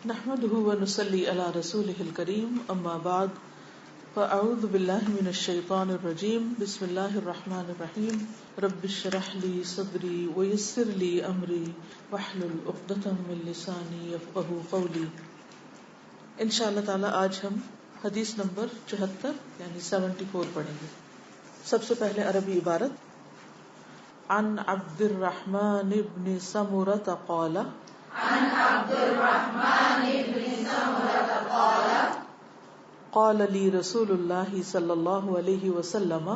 نحمده ونصلي على رسوله الكريم اما بعد فاعوذ بالله من الشيطان الرجيم بسم الله الرحمن الرحيم رب اشرح لي صدري ويسر لي امري واحلل عقدة من لساني يفقهوا قولي. انشاءاللہ تعالی آج ہم حدیث نمبر 74 یعنی 74 پڑھیں گے. سب سے پہلے عربی عبارت. عن عبد الرحمن بن سمرة قال عن عبد الرحمن بن سمرة قال قال لي رسول الله صلى الله عليه وسلم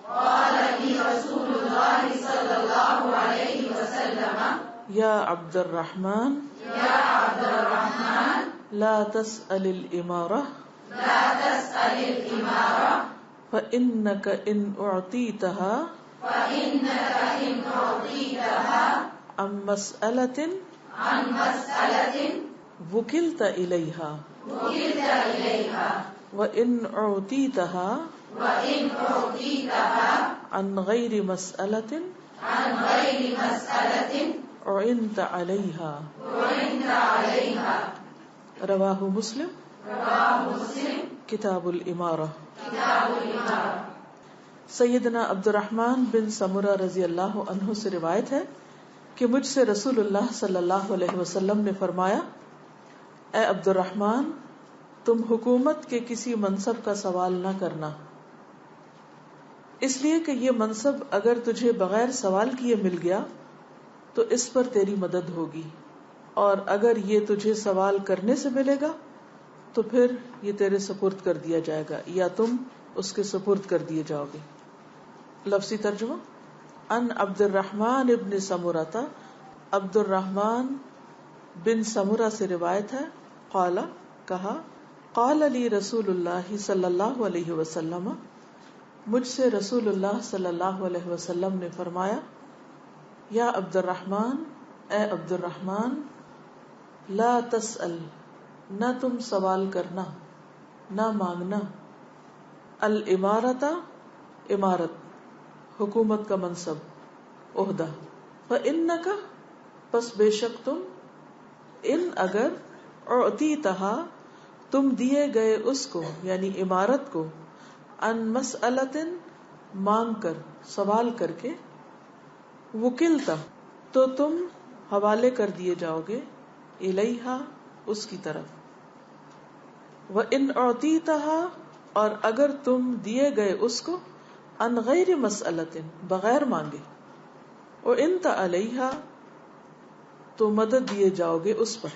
قال لي رسول الله صلى الله عليه وسلم يا عبد الرحمن يا عبد الرحمن لا تسأل الإمارة لا تسأل الإمارة فإنك إن أعطيتها فإنك إن أعطيتها عن مسألة عن مسألة وكلت إليها وكلت إليها وإن أعطيتها وإن أعطيتها عن غير مسألة عن غير مسألة أعنت عليها. أعنت عليها. رواه مسلم رواه مسلم کتاب الامارہ. كتاب الإمارة. سیدنا عبد الرحمن بن سمرہ رضی اللہ عنہ سے روایت ہے کہ مجھ سے رسول اللہ صلی اللہ علیہ وسلم نے فرمایا، اے عبد الرحمن، تم حکومت کے کسی منصب کا سوال نہ کرنا، اس لیے کہ یہ منصب اگر تجھے بغیر سوال کیے مل گیا تو اس پر تیری مدد ہوگی، اور اگر یہ تجھے سوال کرنے سے ملے گا تو پھر یہ تیرے سپرد کر دیا جائے گا یا تم اس کے سپرد کر دیے جاؤ گے. لفظی ترجمہ. ان عبد الرحمن ابن سمرہ، عبد الرحمن بن سمرہ سے روایت ہے، قال کہا، قال لی رسول اللہ صلی اللہ علیہ وسلم، مجھ سے رسول اللہ صلی اللہ علیہ وسلم نے فرمایا، یا عبد الرحمن، اے عبد الرحمن، لا تسأل، نہ تم سوال کرنا، نہ مانگنا، الامارۃ، امارت، حکومت کا منصب، عہدہ، فإنک، پس بے شک تم، ان اگر، اعطیتہا، تم دیے گئے اس کو یعنی امارت کو، ان مسئلۃ، مانگ کر، سوال کر کے، وکلتا، تو تم حوالے کر دیے جاؤ گے، الیہا، اس کی طرف، وَإِنْ أُعْطِيتَهَا، اور اگر تم دیے گئے اس کو، ان غیر مسئلۃ، بغیر مانگے، وَإِنْتَ عَلَيْهَا، تو مدد دیے جاؤ گے اس پر.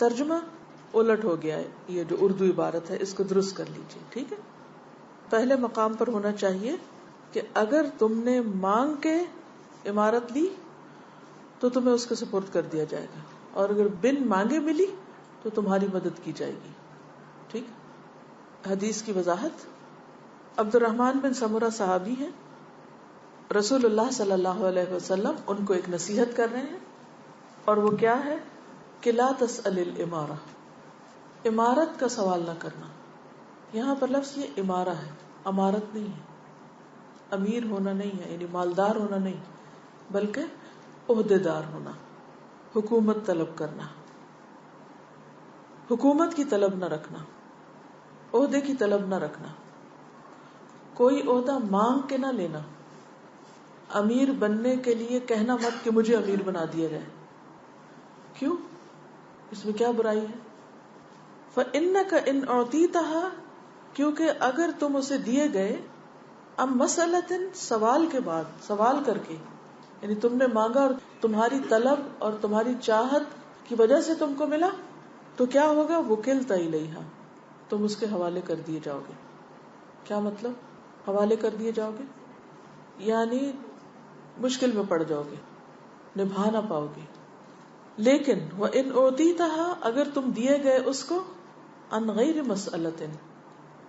ترجمہ الٹ ہو گیا ہے، یہ جو اردو عبارت ہے اس کو درست کر لیجیے، ٹھیک ہے. پہلے مقام پر ہونا چاہیے کہ اگر تم نے مانگ کے عمارت لی تو تمہیں اس کے سپرد کر دیا جائے گا، اور اگر بن مانگے ملی تو تمہاری مدد کی جائے گی. ٹھیک. حدیث کی وضاحت. عبد الرحمن بن سمرہ صحابی ہیں، رسول اللہ صلی اللہ علیہ وسلم ان کو ایک نصیحت کر رہے ہیں، اور وہ کیا ہے کہ لا تسأل الامارہ، امارت کا سوال نہ کرنا. یہاں پر لفظ یہ امارہ ہے، امارت نہیں ہے، امیر ہونا نہیں ہے، یعنی مالدار ہونا نہیں، بلکہ عہدے دار ہونا، حکومت طلب کرنا، حکومت کی طلب نہ رکھنا، عہدے کی طلب نہ رکھنا، کوئی عہدہ مانگ کے نہ لینا. امیر بننے کے لیے کہنا مت کہ مجھے امیر بنا دیا جائے. کیوں؟ اس میں کیا برائی ہے؟ فَإِنَّكَ إِنْ أُعْطِيتَهَا، کیونکہ اگر تم اسے دیے گئے، ام مسئلۃ، سوال کے بعد، سوال کر کے، یعنی تم نے مانگا اور تمہاری طلب اور تمہاری چاہت کی وجہ سے تم کو ملا، تو کیا ہوگا؟ وکلت الیہا، تم اس کے حوالے کر دیے جاؤ گے. کیا مطلب حوالے کر دیے جاؤ گے؟ یعنی مشکل میں پڑ جاؤ گے، نبھا نہ پاؤ گے. لیکن وَإِنْ أُعْطِيتَهَا، اگر تم دیے گئے اس کو، عن غیر مسئلۃ،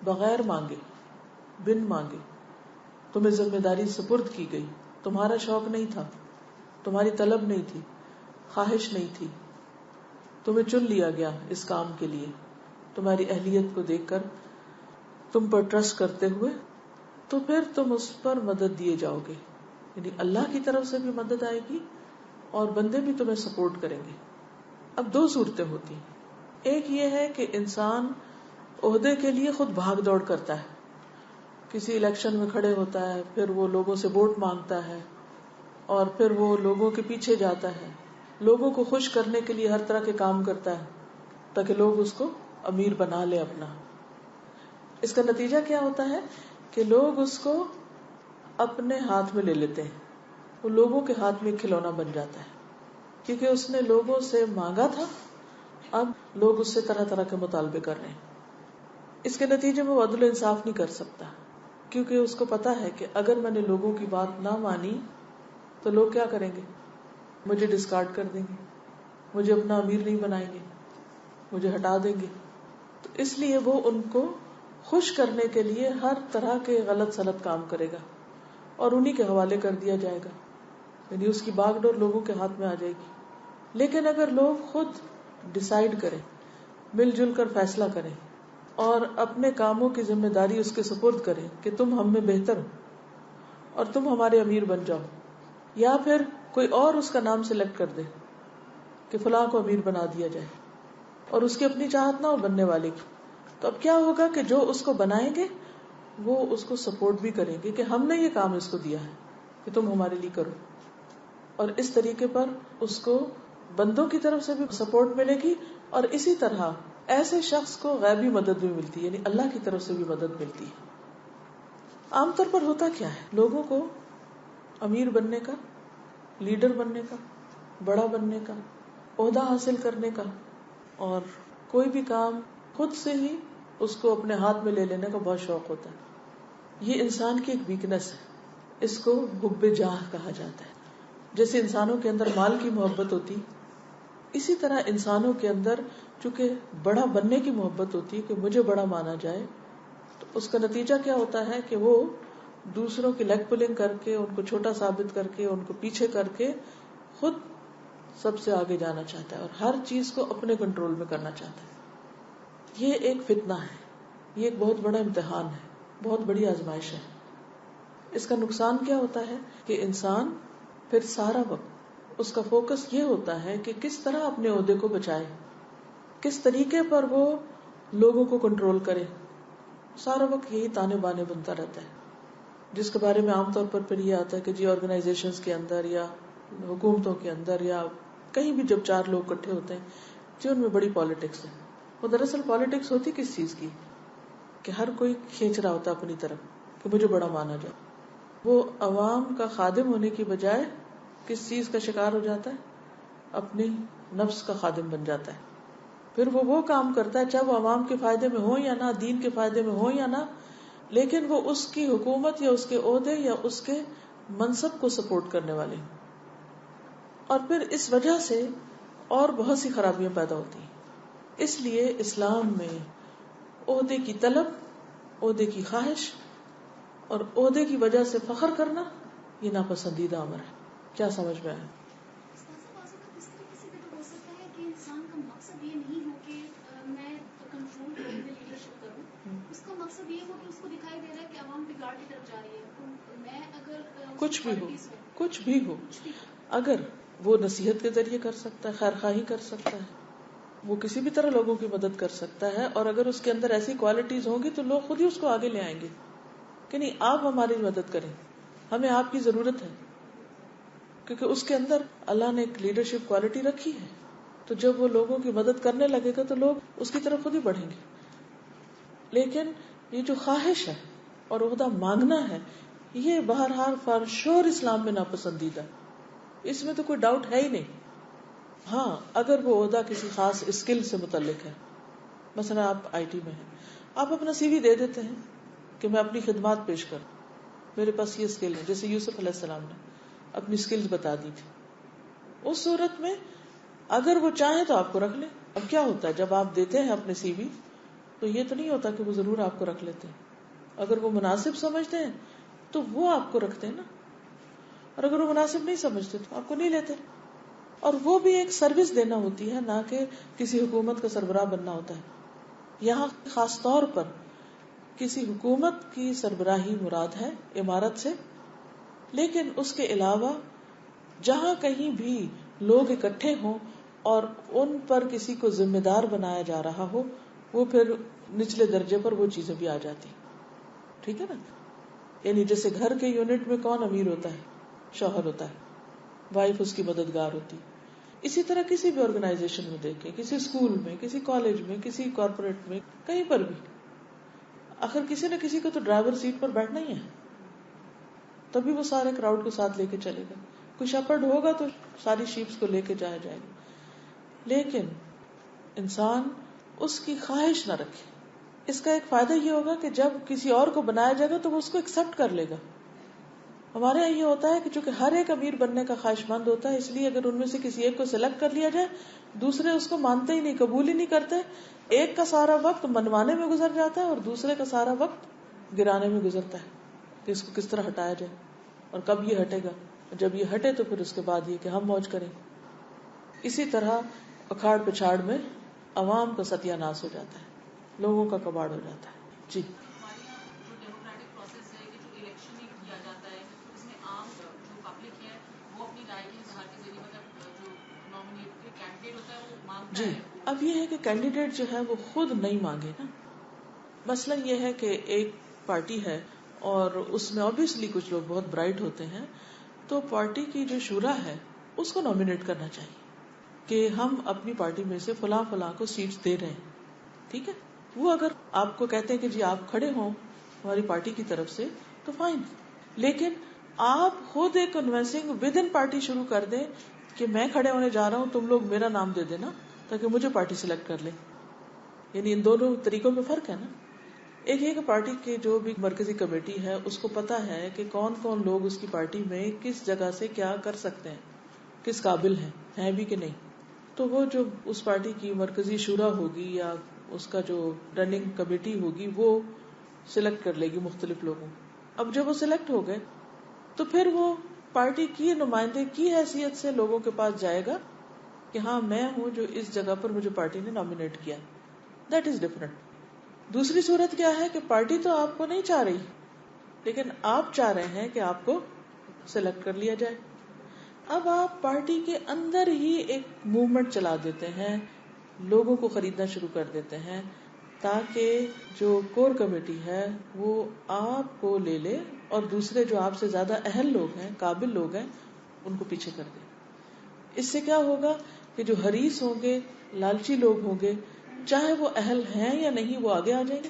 بغیر مانگے، بن مانگے، تمہیں ذمہ داری سپرد کی گئی، تمہارا شوق نہیں تھا، تمہاری طلب نہیں تھی، خواہش نہیں تھی، تمہیں چن لیا گیا اس کام کے لیے، تمہاری اہلیت کو دیکھ کر، تم پر ٹرسٹ کرتے ہوئے، تو پھر تم اس پر مدد دیے جاؤ گے. یعنی اللہ کی طرف سے بھی مدد آئے گی اور بندے بھی تمہیں سپورٹ کریں گے. اب دو صورتیں ہوتی ہیں. ایک یہ ہے کہ انسان عہدے کے لیے خود بھاگ دوڑ کرتا ہے، کسی الیکشن میں کھڑے ہوتا ہے، پھر وہ لوگوں سے ووٹ مانگتا ہے، اور پھر وہ لوگوں کے پیچھے جاتا ہے، لوگوں کو خوش کرنے کے لیے ہر طرح کے کام کرتا ہے تاکہ لوگ اس کو امیر بنا لے اپنا. اس کا نتیجہ کیا ہوتا ہے کہ لوگ اس کو اپنے ہاتھ میں لے لیتے ہیں، وہ لوگوں کے ہاتھ میں کھلونا بن جاتا ہے، کیونکہ اس نے لوگوں سے مانگا تھا، اب لوگ اس سے طرح طرح کے مطالبے کر رہے ہیں. اس کے نتیجے میں وہ عدل و انصاف نہیں کر سکتا، کیونکہ اس کو پتا ہے کہ اگر میں نے لوگوں کی بات نہ مانی تو لوگ کیا کریں گے، مجھے ڈسکارڈ کر دیں گے، مجھے اپنا امیر نہیں بنائیں گے، مجھے ہٹا دیں گے. تو اس لیے وہ ان کو خوش کرنے کے لیے ہر طرح کے غلط سلط کام کرے گا اور انہی کے حوالے کر دیا جائے گا، یعنی اس کی باغ ڈور لوگوں کے ہاتھ میں آ جائے گی. لیکن اگر لوگ خود ڈیسائیڈ کریں، مل جل کر فیصلہ کریں اور اپنے کاموں کی ذمہ داری اس کے سپرد کریں کہ تم ہم میں بہتر ہو اور تم ہمارے امیر بن جاؤ، یا پھر کوئی اور اس کا نام سلیکٹ کر دے کہ فلاں کو امیر بنا دیا جائے اور اس کی اپنی چاہت نہ ہو بننے والے کی، تو اب کیا ہوگا کہ جو اس کو بنائیں گے وہ اس کو سپورٹ بھی کریں گے کہ ہم نے یہ کام اس کو دیا ہے کہ تم ہمارے لیے کرو. اور اس طریقے پر اس کو بندوں کی طرف سے بھی سپورٹ ملے گی، اور اسی طرح ایسے شخص کو غیبی مدد بھی ملتی ہے، یعنی اللہ کی طرف سے بھی مدد ملتی ہے. عام طور پر ہوتا کیا ہے، لوگوں کو امیر بننے کا، لیڈر بننے کا، بڑا بننے کا، عہدہ حاصل کرنے کا اور کوئی بھی کام خود سے ہی اس کو اپنے ہاتھ میں لے لینے کا بہت شوق ہوتا ہے. یہ انسان کی ایک ویکنس ہے، اس کو حب جاہ کہا جاتا ہے. جیسے انسانوں کے اندر مال کی محبت ہوتی، اسی طرح انسانوں کے اندر چونکہ بڑا بننے کی محبت ہوتی ہے کہ مجھے بڑا مانا جائے، تو اس کا نتیجہ کیا ہوتا ہے کہ وہ دوسروں کی لیگ پلنگ کر کے، ان کو چھوٹا ثابت کر کے، ان کو پیچھے کر کے خود سب سے آگے جانا چاہتا ہے اور ہر چیز کو اپنے کنٹرول میں کرنا چاہتا ہے. یہ ایک فتنہ ہے، یہ ایک بہت بڑا امتحان ہے، بہت بڑی آزمائش ہے. اس کا نقصان کیا ہوتا ہے کہ انسان پھر سارا وقت اس کا فوکس یہ ہوتا ہے کہ کس طرح اپنے عہدے کو بچائے، کس طریقے پر وہ لوگوں کو کنٹرول کرے. سارا وقت یہی تانے بانے بنتا رہتا ہے، جس کے بارے میں عام طور پر پھر یہ آتا ہے کہ جی آرگنائزیشنز کے اندر یا حکومتوں کے اندر یا کہیں بھی جب چار لوگ اکٹھے ہوتے ہیں جی ان میں بڑی پالیٹکس ہے. وہ دراصل پالیٹکس ہوتی کس چیز کی کہ ہر کوئی کھینچ رہا ہوتا اپنی طرف کہ مجھے بڑا مانا جائے. وہ عوام کا خادم ہونے کی بجائے کس چیز کا شکار ہو جاتا ہے، اپنی نفس کا خادم بن جاتا ہے. پھر وہ کام کرتا ہے چاہے وہ عوام کے فائدے میں ہو یا نہ، دین کے فائدے میں ہو یا نہ، لیکن وہ اس کی حکومت یا اس کے عہدے یا اس کے منصب کو سپورٹ کرنے والے ہیں. اور پھر اس وجہ سے اور بہت سی خرابیاں پیدا ہوتی ہیں. اس لیے اسلام میں عہدے کی طلب، عہدے کی خواہش اور عہدے کی وجہ سے فخر کرنا یہ ناپسندیدہ امر ہے. کیا سمجھ میں آیا؟ اس طریقے سے بھی تو ہو سکتا ہے کہ انسان کا مقصد یہ نہیں ہو کہ میں کنٹرول کروں، میں لیڈرشپ کروں. اس کا مقصد یہ ہو کہ اس کو دکھائی دے رہا ہے کہ عوام بگاڑ کی طرف جا رہی ہے، تو میں اگر کچھ بھی ہو اگر وہ نصیحت کے ذریعے کر سکتا ہے، خیر خواہی کر سکتا ہے، وہ کسی بھی طرح لوگوں کی مدد کر سکتا ہے، اور اگر اس کے اندر ایسی کوالٹیز ہوں گی تو لوگ خود ہی اس کو آگے لے آئیں گے کہ نہیں آپ ہماری مدد کریں، ہمیں آپ کی ضرورت ہے، کیونکہ اس کے اندر اللہ نے ایک لیڈرشپ کوالٹی رکھی ہے. تو جب وہ لوگوں کی مدد کرنے لگے گا تو لوگ اس کی طرف خود ہی بڑھیں گے. لیکن یہ جو خواہش ہے اور عہدہ مانگنا ہے، یہ بہرحال فار شور اسلام میں ناپسندیدہ، اس میں تو کوئی ڈاؤٹ ہے ہی نہیں. ہاں اگر وہ عہدہ کسی خاص اسکل سے متعلق ہے، مثلا آپ آئی ٹی میں ہیں، آپ اپنا سی وی دے دیتے ہیں کہ میں اپنی خدمات پیش کروں، میرے پاس یہ اسکل ہے، جیسے یوسف علیہ السلام نے اپنی اسکلز بتا دی تھی. اس صورت میں اگر وہ چاہیں تو آپ کو رکھ لیں. اب کیا ہوتا ہے جب آپ دیتے ہیں اپنے سی وی تو یہ تو نہیں ہوتا کہ وہ ضرور آپ کو رکھ لیتے ہیں. اگر وہ مناسب سمجھتے ہیں تو وہ آپ کو رکھتے ہیں نا، اور اگر وہ مناسب نہیں سمجھتے تو آپ کو نہیں لیتے. اور وہ بھی ایک سروس دینا ہوتی ہے، نہ کہ کسی حکومت کا سربراہ بننا ہوتا ہے. یہاں خاص طور پر کسی حکومت کی سربراہی مراد ہے امارت سے، لیکن اس کے علاوہ جہاں کہیں بھی لوگ اکٹھے ہوں اور ان پر کسی کو ذمہ دار بنایا جا رہا ہو، وہ پھر نچلے درجے پر وہ چیزیں بھی آ جاتی. ٹھیک ہے نا؟ یعنی جیسے گھر کے یونٹ میں کون امیر ہوتا ہے؟ شوہر ہوتا ہے، وائف اس کی مددگار ہوتی. اسی طرح کسی بھی آرگنائزیشن میں دیکھیں، کسی اسکول میں، کسی کالج میں، کسی کارپوریٹ میں، کہیں پر بھی آخر کسی نہ کسی کو تو ڈرائیور سیٹ پر بیٹھنا ہی ہے، تبھی وہ سارے کراؤڈ کو ساتھ لے کے چلے گا. کوئی شپرڈ ہوگا تو ساری شیپس کو لے کے جایا جائے گا. لیکن انسان اس کی خواہش نہ رکھے. اس کا ایک فائدہ یہ ہوگا کہ جب کسی اور کو بنایا جائے گا تو وہ اس کو ایکسپٹ کر لے گا. ہمارے یہاں یہ ہوتا ہے کہ چونکہ ہر ایک امیر بننے کا خواہش مند ہوتا ہے، اس لیے اگر ان میں سے کسی ایک کو سلیکٹ کر لیا جائے، دوسرے اس کو مانتے ہی نہیں، قبول ہی نہیں کرتے. ایک کا سارا وقت منوانے میں گزر جاتا ہے اور دوسرے کا سارا وقت گرانے میں گزرتا ہے کہ اس کو کس طرح ہٹایا جائے اور کب یہ ہٹے گا. جب یہ ہٹے تو پھر اس کے بعد یہ کہ ہم موج کریں. اسی طرح اکھاڑ پچھاڑ میں عوام کا ستیہ ناش ہو جاتا ہے، لوگوں کا کباڑ ہو جاتا ہے. جی ہمارے یہاں جو ڈیموکریٹک پروسیس ہے کہ جو الیکشن کیا جاتا ہے اس میں عام جو پبلک ہے وہ اپنی رائے کے اظہار کے ذریعے مطلب جو نامینیٹڈ کینڈیڈیٹ ہوتا ہے وہ مانگتا جی. ہے. اب یہ ہے کہ کینڈیڈیٹ جو ہے وہ خود نہیں مانگے نا. مثلا یہ ہے کہ ایک پارٹی ہے اور اس میں obviously کچھ لوگ بہت برائٹ ہوتے ہیں، تو پارٹی کی جو شورا ہے اس کو نامینیٹ کرنا چاہیے کہ ہم اپنی پارٹی میں سے فلاں فلاں کو سیٹس دے رہے ہیں. ٹھیک ہے، وہ اگر آپ کو کہتے ہیں کہ جی آپ کھڑے ہوں ہماری پارٹی کی طرف سے تو فائن. لیکن آپ خود ایک کنونسنگ ود ان پارٹی شروع کر دیں کہ میں کھڑے ہونے جا رہا ہوں، تم لوگ میرا نام دے دینا تاکہ مجھے پارٹی سلیکٹ کر لے. یعنی ان دونوں طریقوں میں فرق ہے نا. ایک یہ کہ پارٹی کی جو بھی مرکزی کمیٹی ہے اس کو پتا ہے کہ کون کون لوگ اس کی پارٹی میں کس جگہ سے کیا کر سکتے ہیں، کس قابل ہیں بھی کہ نہیں. تو وہ جو اس پارٹی کی مرکزی شورا ہوگی یا اس کا جو رننگ کمیٹی ہوگی وہ سلیکٹ کر لے گی مختلف لوگوں. اب جب وہ سلیکٹ ہو گئے تو پھر وہ پارٹی کی نمائندے کی حیثیت سے لوگوں کے پاس جائے گا کہ ہاں میں ہوں جو اس جگہ پر مجھے پارٹی نے نامینیٹ کیا. That is different. دوسری صورت کیا ہے کہ پارٹی تو آپ کو نہیں چاہ رہی لیکن آپ چاہ رہے ہیں کہ آپ کو سلیکٹ کر لیا جائے. اب آپ پارٹی کے اندر ہی ایک موومنٹ چلا دیتے ہیں، لوگوں کو خریدنا شروع کر دیتے ہیں تاکہ جو کور کمیٹی ہے وہ آپ کو لے لے اور دوسرے جو آپ سے زیادہ اہل لوگ ہیں، قابل لوگ ہیں، ان کو پیچھے کر دے. اس سے کیا ہوگا کہ جو حریص ہوں گے، لالچی لوگ ہوں گے، چاہے وہ اہل ہیں یا نہیں، وہ آگے آ جائیں گے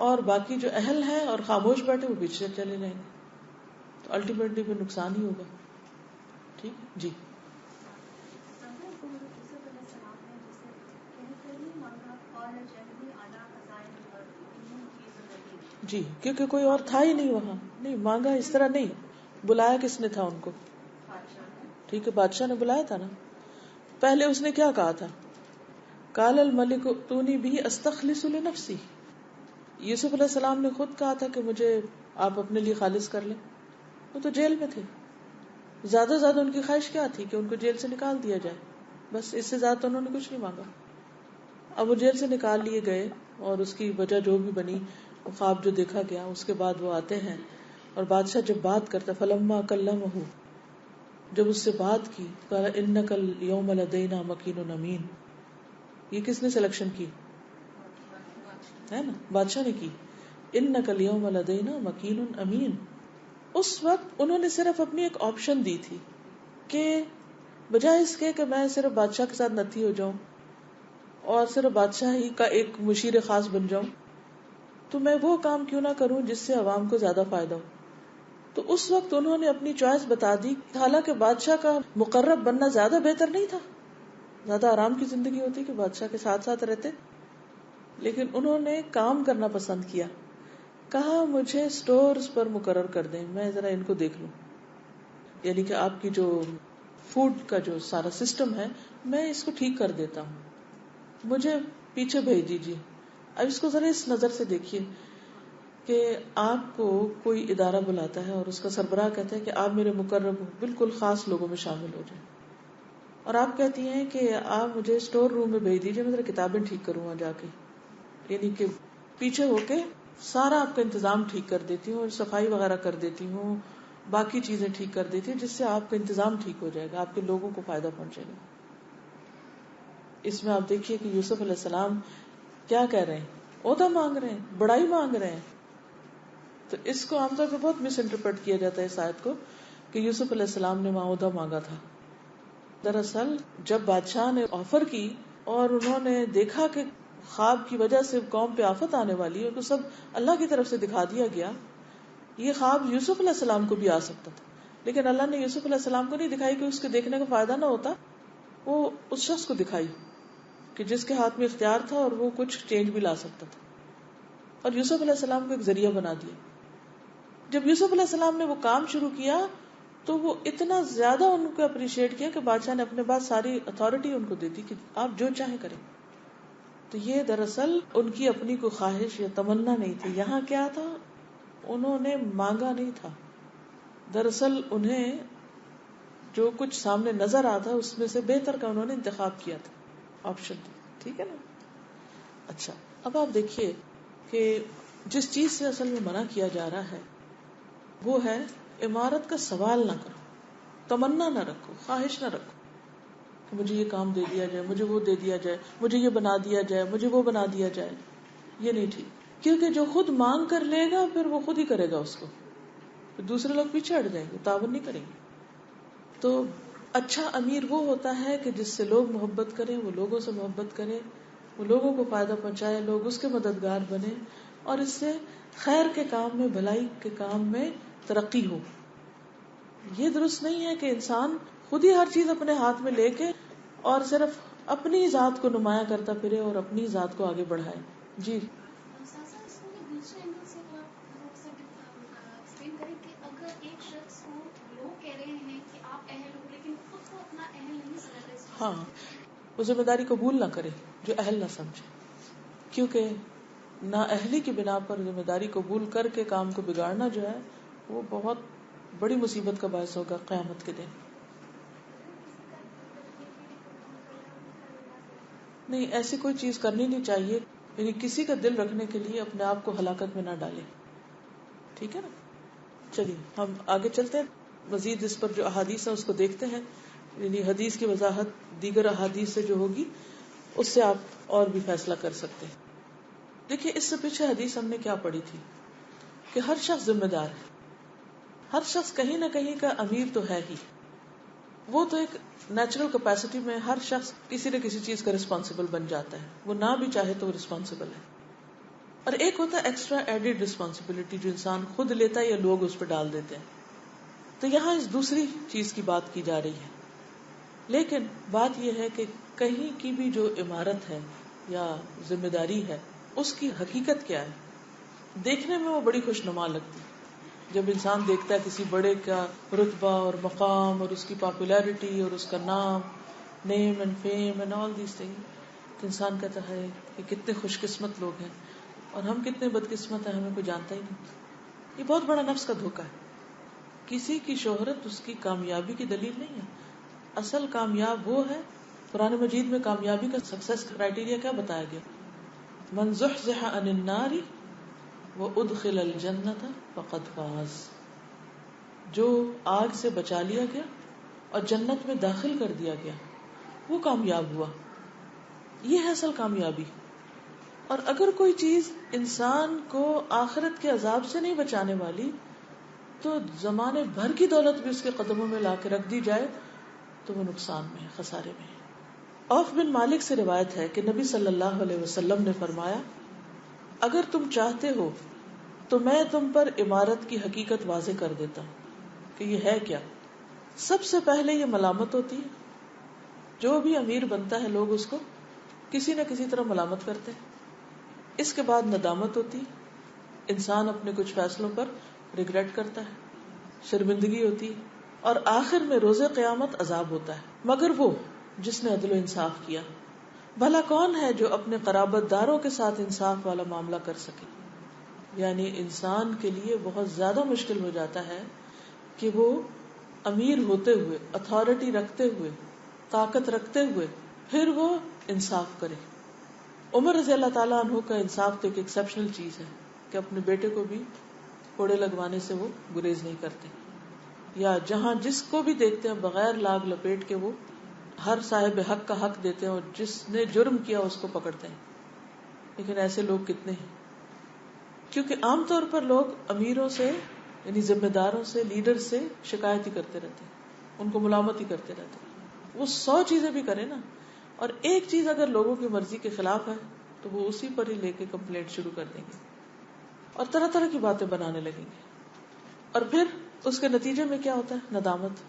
اور باقی جو اہل ہیں اور خاموش بیٹھے وہ پیچھے چلے جائیں گے. تو الٹیمیٹلی پھر نقصان ہی ہوگا. ٹھیک ہے جی. جی کیونکہ کوئی اور تھا ہی نہیں وہاں. نہیں مانگا اس طرح نہیں. بلایا کس نے تھا ان کو؟ ٹھیک ہے، بادشاہ نے بلایا تھا نا. پہلے اس نے کیا کہا تھا؟ قال الملک ائتونی بہ استخلص لنفسی. یوسف علیہ السلام نے خود کہا تھا کہ مجھے آپ اپنے لیے خالص کر لیں. وہ تو جیل میں تھے. زیادہ زیادہ ان کی خواہش کیا تھی کہ ان کو جیل سے نکال دیا جائے، بس اس سے زیادہ تو انہوں نے کچھ نہیں مانگا. اب وہ جیل سے نکال لیے گئے اور اس کی وجہ جو بھی بنی، وہ خواب جو دیکھا گیا، اس کے بعد وہ آتے ہیں اور بادشاہ جب بات کرتا فلما کلمہ، جب اس سے بات کی، قال انک اليوم لدینا مکین امین. یہ کس نے سلیکشن کی ہے نا؟ بادشاہ نے کی. انک اليوم لدینا مکین امین. اس وقت انہوں نے صرف اپنی ایک آپشن دی تھی کہ بجائے اس کے کہ میں صرف بادشاہ کے ساتھ نتھی ہو جاؤں اور صرف بادشاہ ہی کا ایک مشیر خاص بن جاؤں، تو میں وہ کام کیوں نہ کروں جس سے عوام کو زیادہ فائدہ ہو. تو اس وقت انہوں نے اپنی چوائس بتا دی. حالانکہ بادشاہ کا مقرب بننا زیادہ بہتر نہیں تھا، زیادہ آرام کی زندگی ہوتی کہ بادشاہ کے ساتھ ساتھ رہتے، لیکن انہوں نے کام کرنا پسند کیا. کہا مجھے سٹورز پر مقرر کر دیں، میں ذرا ان کو دیکھ لوں. یعنی کہ آپ کی جو فوڈ کا جو سارا سسٹم ہے میں اس کو ٹھیک کر دیتا ہوں، مجھے پیچھے بھیج دیجیے. اب اس کو ذرا اس نظر سے دیکھیے کہ آپ کو کوئی ادارہ بلاتا ہے اور اس کا سربراہ کہتا ہے کہ آپ میرے مقرب بالکل خاص لوگوں میں شامل ہو جائیں، اور آپ کہتی ہیں کہ آپ مجھے اسٹور روم میں بھیج دیجیے، میں ذرا کتابیں ٹھیک کروں وہاں جا کے. یعنی کہ پیچھے ہو کے سارا آپ کا انتظام ٹھیک کر دیتی ہوں اور صفائی وغیرہ کر دیتی ہوں، باقی چیزیں ٹھیک کر دیتی ہوں، جس سے آپ کا انتظام ٹھیک ہو جائے گا، آپ کے لوگوں کو فائدہ پہنچے گا. اس میں آپ دیکھیے کہ یوسف علیہ السلام کیا کہہ رہے ہیں، عہدہ مانگ رہے ہیں، بڑائی مانگ رہے ہیں. تو اس کو عام طور پہ بہت مس انٹرپریٹ کیا جاتا ہے اس آیت کو کہ یوسف علیہ السلام نے وہاں عہدہ مانگا تھا. دراصل جب بادشاہ نے آفر کی اور انہوں نے دیکھا کہ خواب کی وجہ سے قوم پہ آفت آنے والی ہے تو سب اللہ کی طرف سے دکھا دیا گیا. یہ خواب یوسف علیہ السلام کو بھی آ سکتا تھا، لیکن اللہ نے یوسف علیہ السلام کو نہیں دکھائی کہ اس کے دیکھنے کا فائدہ نہ ہوتا، وہ اس شخص کو دکھائی کہ جس کے ہاتھ میں اختیار تھا اور وہ کچھ چینج بھی لا سکتا تھا، اور یوسف علیہ السلام کو ایک ذریعہ بنا دیا. جب یوسف علیہ السلام نے وہ کام شروع کیا تو وہ اتنا زیادہ ان کو اپریشیٹ کیا کہ بادشاہ نے اپنے بعد ساری اتھارٹی ان کو دے دی کہ آپ جو چاہیں کریں. تو یہ دراصل ان کی اپنی کوئی خواہش یا تمنا نہیں تھی. یہاں کیا تھا، انہوں نے مانگا نہیں تھا، دراصل انہیں جو کچھ سامنے نظر آتا اس میں سے بہتر کا انہوں نے انتخاب کیا تھا، آپشن تھی. ٹھیک ہے نا. اچھا اب آپ دیکھیے کہ جس چیز سے اصل میں منع کیا جا رہا ہے وہ ہے عمارت کا سوال نہ کرو، تمنا نہ رکھو، خواہش نہ رکھو کہ مجھے یہ کام دے دیا جائے، مجھے وہ دے دیا جائے، مجھے یہ بنا دیا جائے، مجھے وہ بنا دیا جائے. یہ نہیں ٹھیک، کیونکہ جو خود مانگ کر لے گا پھر وہ خود ہی کرے گا اس کو، پھر دوسرے لوگ پیچھے ہٹ جائیں گے، تعاون نہیں کریں گے. تو اچھا امیر وہ ہوتا ہے کہ جس سے لوگ محبت کریں، وہ لوگوں سے محبت کرے، وہ لوگوں کو فائدہ پہنچائے، لوگ اس کے مددگار بنے اور اس سے خیر کے کام میں، بھلائی کے کام میں ترقی ہو. یہ درست نہیں ہے کہ انسان خود ہی ہر چیز اپنے ہاتھ میں لے کے اور صرف اپنی ذات کو نمایاں کرتا پھرے اور اپنی ذات کو آگے بڑھائے. جی ساسا اس کو دوسرے اینگل سے ایکسپلین کریں کہ اگر ایک شخص کو لوگ کہہ رہے ہیں کہ آپ اہل ہو لیکن خود کو اپنا اہل نہیں سمجھتا اس چیز ہاں، وہ ذمہ داری قبول نہ کرے جو اہل نہ سمجھے، کیونکہ نااہلی کی بنا پر ذمہ داری قبول کر کے کام کو بگاڑنا جو ہے وہ بہت بڑی مصیبت کا باعث ہوگا قیامت کے دن. نہیں، ایسی کوئی چیز کرنی نہیں چاہیے، یعنی کسی کا دل رکھنے کے لیے اپنے آپ کو ہلاکت میں نہ ڈالے. ٹھیک ہے نا. چلیے ہم آگے چلتے ہیں، مزید اس پر جو احادیث ہیں اس کو دیکھتے ہیں. یعنی حدیث کی وضاحت دیگر احادیث سے جو ہوگی اس سے آپ اور بھی فیصلہ کر سکتے ہیں. دیکھیے اس سے پیچھے حدیث ہم نے کیا پڑھی تھی کہ ہر شخص ذمہ دار ہے، ہر شخص کہیں نہ کہیں کا امیر تو ہے ہی. وہ تو ایک نیچرل کیپیسٹی میں ہر شخص کسی نہ کسی چیز کا رسپانسبل بن جاتا ہے، وہ نہ بھی چاہے تو وہ رسپانسبل ہے. اور ایک ہوتا ہے ایکسٹرا ایڈیڈ رسپانسبلٹی جو انسان خود لیتا ہے یا لوگ اس پہ ڈال دیتے ہیں. تو یہاں اس دوسری چیز کی بات کی جا رہی ہے. لیکن بات یہ ہے کہ کہیں کی بھی جو عمارت ہے یا ذمہ داری ہے اس کی حقیقت کیا ہے. دیکھنے میں وہ بڑی خوشنما لگتی ہے جب انسان دیکھتا ہے کسی بڑے کا رتبہ اور مقام اور اس کی پاپولیرٹی اور اس کا نام، name and fame and all these thing, تو انسان کہتا ہے کہ کتنے خوش قسمت لوگ ہیں اور ہم کتنے بدقسمت ہیں، ہمیں کوئی جانتا ہی نہیں. یہ بہت بڑا نفس کا دھوکہ ہے. کسی کی شہرت اس کی کامیابی کی دلیل نہیں ہے. اصل کامیاب وہ ہے، قرآن مجید میں کامیابی کا سکسیس کرائٹیریا کیا بتایا گیا؟ من زحزح عن النار وادخل الجنۃ فقد فاز. جو آگ سے بچا لیا گیا اور جنت میں داخل کر دیا گیا وہ کامیاب ہوا. یہ ہے اصل کامیابی. اور اگر کوئی چیز انسان کو آخرت کے عذاب سے نہیں بچانے والی تو زمانے بھر کی دولت بھی اس کے قدموں میں لا کے رکھ دی جائے تو وہ نقصان میں ہے، خسارے میں ہے. عوف بن مالک سے روایت ہے کہ نبی صلی اللہ علیہ وسلم نے فرمایا، اگر تم چاہتے ہو تو میں تم پر عمارت کی حقیقت واضح کر دیتا ہوں کہ یہ ہے کیا. سب سے پہلے یہ ملامت ہوتی ہے. جو بھی امیر بنتا ہے لوگ اس کو کسی نہ کسی طرح ملامت کرتے ہیں. اس کے بعد ندامت ہوتی ہے، انسان اپنے کچھ فیصلوں پر ریگریٹ کرتا ہے، شرمندگی ہوتی ہے، اور آخر میں روز قیامت عذاب ہوتا ہے. مگر وہ جس نے عدل و انصاف کیا، بھلا کون ہے جو اپنے قرابت داروں کے ساتھ انصاف والا معاملہ کر سکے. یعنی انسان کے لیے بہت زیادہ مشکل ہو جاتا ہے کہ وہ امیر ہوتے ہوئے، اتھارٹی رکھتے ہوئے، طاقت رکھتے ہوئے پھر وہ انصاف کرے. عمر رضی اللہ تعالیٰ عنہ کا انصاف تو ایک ایکسیپشنل چیز ہے کہ اپنے بیٹے کو بھی کوڑے لگوانے سے وہ گریز نہیں کرتے، یا جہاں جس کو بھی دیکھتے ہیں بغیر لاگ لپیٹ کے وہ ہر صاحب حق کا حق دیتے ہیں اور جس نے جرم کیا اس کو پکڑتے ہیں. لیکن ایسے لوگ کتنے ہیں؟ کیونکہ عام طور پر لوگ امیروں سے یعنی ذمہ داروں سے، لیڈر سے شکایت ہی کرتے رہتے ہیں، ان کو ملامت ہی کرتے رہتے ہیں. وہ 100 چیزیں بھی کرے نا، اور ایک چیز اگر لوگوں کی مرضی کے خلاف ہے تو وہ اسی پر ہی لے کے کمپلینٹ شروع کر دیں گے اور طرح طرح کی باتیں بنانے لگیں گے. اور پھر اس کے نتیجے میں کیا ہوتا ہے؟ ندامت.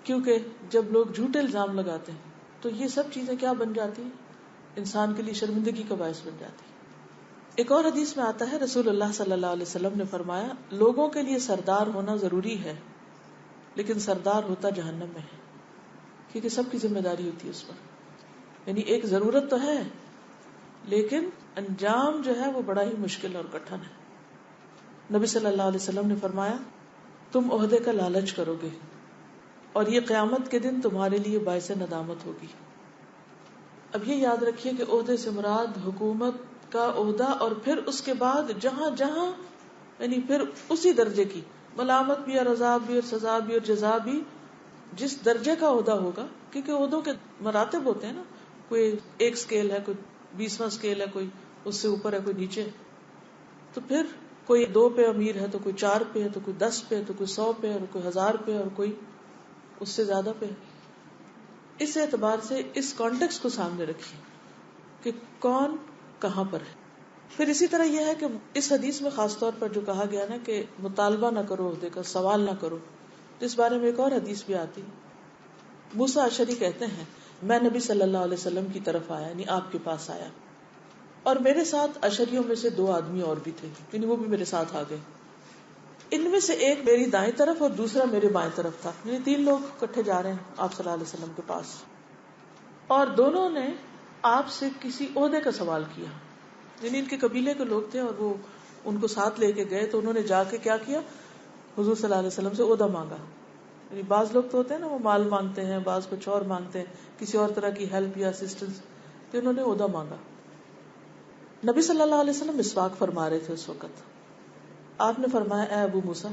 کیونکہ جب لوگ جھوٹے الزام لگاتے ہیں تو یہ سب چیزیں کیا بن جاتی ہیں؟ انسان کے لیے شرمندگی کا باعث بن جاتی ہے. ایک اور حدیث میں آتا ہے رسول اللہ صلی اللہ علیہ وسلم نے فرمایا لوگوں کے لیے سردار ہونا ضروری ہے لیکن سردار ہوتا جہنم میں ہے، کیونکہ سب کی ذمہ داری ہوتی ہے اس پر. یعنی ایک ضرورت تو ہے لیکن انجام جو ہے وہ بڑا ہی مشکل اور کٹھن ہے. نبی صلی اللہ علیہ وسلم نے فرمایا تم عہدے کا لالچ کرو گے اور یہ قیامت کے دن تمہارے لیے باعث ندامت ہوگی. اب یہ یاد رکھیے کہ عہدے سے مراد حکومت کا عہدہ اور پھر اس کے بعد جہاں جہاں یعنی پھر اسی درجے کی ملامت بھی اور عذاب بھی اور سزا بھی اور جزا بھی جس درجے کا عہدہ ہوگا، کیونکہ عہدوں کے مراتب ہوتے ہیں نا، کوئی ایک سکیل ہے، کوئی 20واں سکیل ہے، کوئی اس سے اوپر ہے، کوئی نیچے. تو پھر کوئی 2 پہ امیر ہے تو کوئی 4 پہ ہے تو کوئی 10 پہ ہے تو کوئی 100 پہ اور کوئی 1000 پہ اور کوئی اس سے زیادہ پہ. اس اعتبار سے اس کانٹیکسٹ کو سامنے رکھیے کہ کون کہاں پر ہے. پھر اسی طرح یہ ہے کہ اس حدیث میں خاص طور پر جو کہا گیا نا کہ مطالبہ نہ کرو عہدے کا، سوال نہ کرو، تو اس بارے میں ایک اور حدیث بھی آتی. موسیٰ اشعری کہتے ہیں میں نبی صلی اللہ علیہ وسلم کی طرف آیا، یعنی آپ کے پاس آیا، اور میرے ساتھ اشعریوں میں سے 2 آدمی اور بھی تھے، یعنی وہ بھی میرے ساتھ آ گئے. ان میں سے ایک میری دائیں طرف اور دوسرا میرے بائیں طرف تھا، یعنی 3 لوگ اکٹھے جا رہے ہیں آپ صلی اللہ علیہ وسلم کے پاس، اور دونوں نے آپ سے کسی عہدے کا سوال کیا. یعنی ان کے قبیلے کے لوگ تھے اور وہ ان کو ساتھ لے کے گئے، تو انہوں نے جا کے کیا کیا؟ حضور صلی اللہ علیہ وسلم سے عہدہ مانگا. یعنی بعض لوگ تو ہوتے ہیں نا وہ مال مانگتے ہیں، بعض کچھ اور مانگتے ہیں، کسی اور طرح کی ہیلپ یا اسسٹنس، تو انہوں نے عہدہ مانگا. نبی صلی اللہ علیہ وسلم مسواک فرما رہے تھے اس وقت. آپ نے فرمایا اے ابو موسیٰ،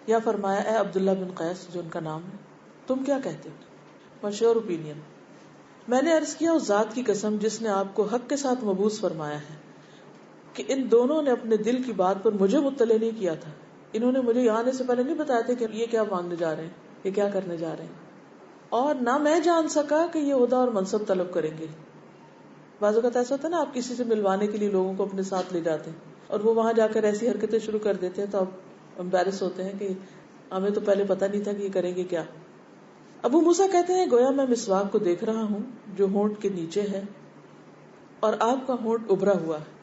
یا فرمایا اے عبداللہ بن قیس جو ان کا نام ہے، تم کیا کہتے ہو؟ What's your opinion? میں نے عرض کیا اس ذات کی قسم جس نے آپ کو حق کے ساتھ مبعوث فرمایا ہے کہ ان دونوں نے اپنے دل کی بات پر مجھے مطلع نہیں کیا تھا. انہوں نے مجھے یہاں آنے سے پہلے نہیں بتایا تھا کہ یہ کیا مانگنے جا رہے ہیں، یہ کیا کرنے جا رہے ہیں، اور نہ میں جان سکا کہ یہ عہدہ اور منصب طلب کریں گے. بعض اوقات ایسا ہوتا ہے نا آپ کسی سے ملوانے کے لیے لوگوں کو اپنے ساتھ لے جاتے ہیں اور وہ وہاں جا کر ایسی حرکتیں شروع کر دیتے ہیں تو آپ امبیرس ہوتے ہیں کہ ہمیں تو پہلے پتہ نہیں تھا کہ یہ کریں گے کیا. ابو موسیٰ کہتے ہیں گویا میں مسواک کو دیکھ رہا ہوں جو ہونٹ کے نیچے ہے اور آپ کا ہونٹ ابھرا ہوا ہے،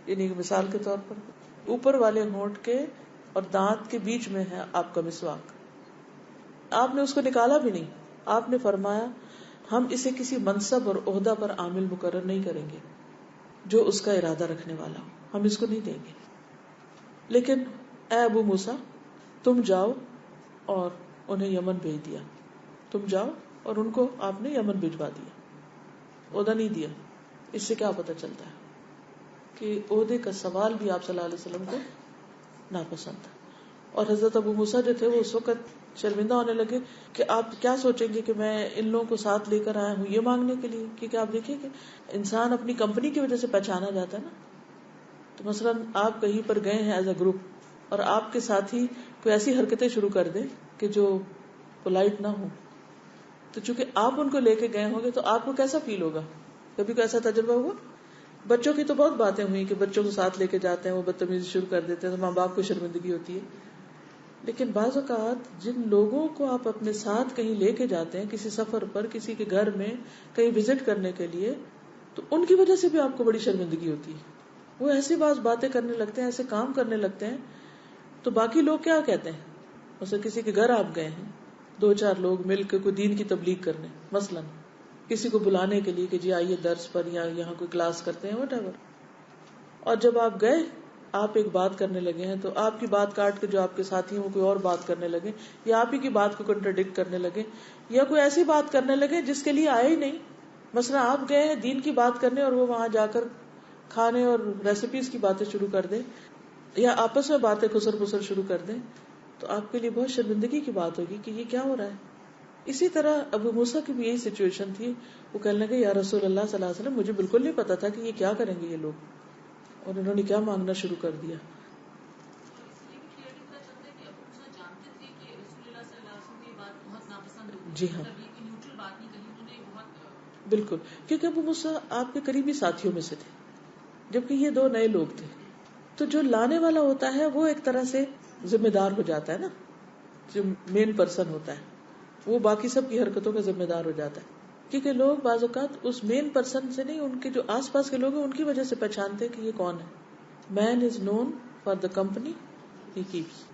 یعنی مثال کے طور پر اوپر والے ہونٹ کے اور دانت کے بیچ میں ہے آپ کا مسواک. آپ نے اس کو نکالا بھی نہیں. آپ نے فرمایا ہم اسے کسی منصب اور عہدہ پر عامل مقرر نہیں کریں گے جو اس کا ارادہ رکھنے والا ہو، ہم اس کو نہیں دیں گے. لیکن اے ابو موسیٰ تم جاؤ، اور انہیں یمن بھیج دیا. تم جاؤ اور ان کو آپ نے یمن بھجوا دیا، عہدہ نہیں دیا. اس سے کیا پتہ چلتا ہے کہ عہدے کا سوال بھی آپ صلی اللہ علیہ وسلم کو ناپسند تھا. اور حضرت ابو موسیٰ جو تھے وہ اس وقت شرمندہ ہونے لگے کہ آپ کیا سوچیں گے کہ میں ان لوگوں کو ساتھ لے کر آیا ہوں یہ مانگنے کے لیے. کیونکہ آپ دیکھیں کہ انسان اپنی کمپنی کی وجہ سے پہچانا جاتا ہے نا. تو مثلاً آپ کہیں پر گئے ہیں ایز اے گروپ اور آپ کے ساتھی کوئی ایسی حرکتیں شروع کر دیں کہ جو پولائٹ نہ ہو، تو چونکہ آپ ان کو لے کے گئے ہوں گے تو آپ کو کیسا فیل ہوگا؟ کبھی کوئی ایسا تجربہ ہوا؟ بچوں کی تو بہت باتیں ہوئی کہ بچوں کو ساتھ لے کے جاتے ہیں وہ بدتمیزی شروع کر دیتے ہیں تو ماں باپ کو شرمندگی ہوتی ہے. لیکن بعض اوقات جن لوگوں کو آپ اپنے ساتھ کہیں لے کے جاتے ہیں کسی سفر پر، کسی کے گھر میں کہیں وزٹ کرنے کے لیے، تو ان کی وجہ سے بھی آپ کو بڑی شرمندگی ہوتی ہے. وہ ایسی بعض باتیں کرنے لگتے ہیں، ایسے کام کرنے لگتے ہیں، تو باقی لوگ کیا کہتے ہیں؟ مثلا کسی کے گھر آپ گئے ہیں 2-4 لوگ مل کے کوئی دین کی تبلیغ کرنے، مثلا کسی کو بلانے کے لیے کہ جی آئیے درس پر یا یہاں کوئی کلاس کرتے ہیں وٹ ایور، اور جب آپ گئے آپ ایک بات کرنے لگے ہیں تو آپ کی بات کاٹ کے جو آپ کے ساتھی ہیں وہ کوئی اور بات کرنے لگے، یا آپ ہی کی بات کو کنٹراڈکٹ کرنے لگے، یا کوئی ایسی بات کرنے لگے جس کے لیے آئے ہی نہیں. مثلا آپ گئے ہیں دین کی بات کرنے اور وہ وہاں جا کر کھانے اور ریسیپیز کی باتیں شروع کر دیں یا آپس میں باتیں خسر پسر شروع کر دیں، تو آپ کے لیے بہت شرمندگی کی بات ہوگی کہ یہ کیا ہو رہا ہے. اسی طرح ابو موسیٰ کی بھی یہی سچویشن تھی. وہ کہنے لگے یا رسول اللہ صلی اللہ علیہ وسلم مجھے بالکل نہیں پتا تھا کہ یہ کیا کریں گے یہ لوگ, اور انہوں نے کیا مانگنا شروع کر دیا. جی ہاں بالکل, کیونکہ ابو موسیٰ آپ کے قریبی ساتھیوں میں سے تھے, جبکہ یہ دو نئے لوگ تھے. تو جو لانے والا ہوتا ہے وہ ایک طرح سے ذمہ دار ہو جاتا ہے نا, جو مین پرسن ہوتا ہے وہ باقی سب کی حرکتوں کا ذمہ دار ہو جاتا ہے, کیونکہ لوگ بعض اوقات اس مین پرسن سے نہیں, ان کے جو آس پاس کے لوگ ہیں ان کی وجہ سے پہچانتے کہ یہ کون ہے. Man is known for the company he keeps.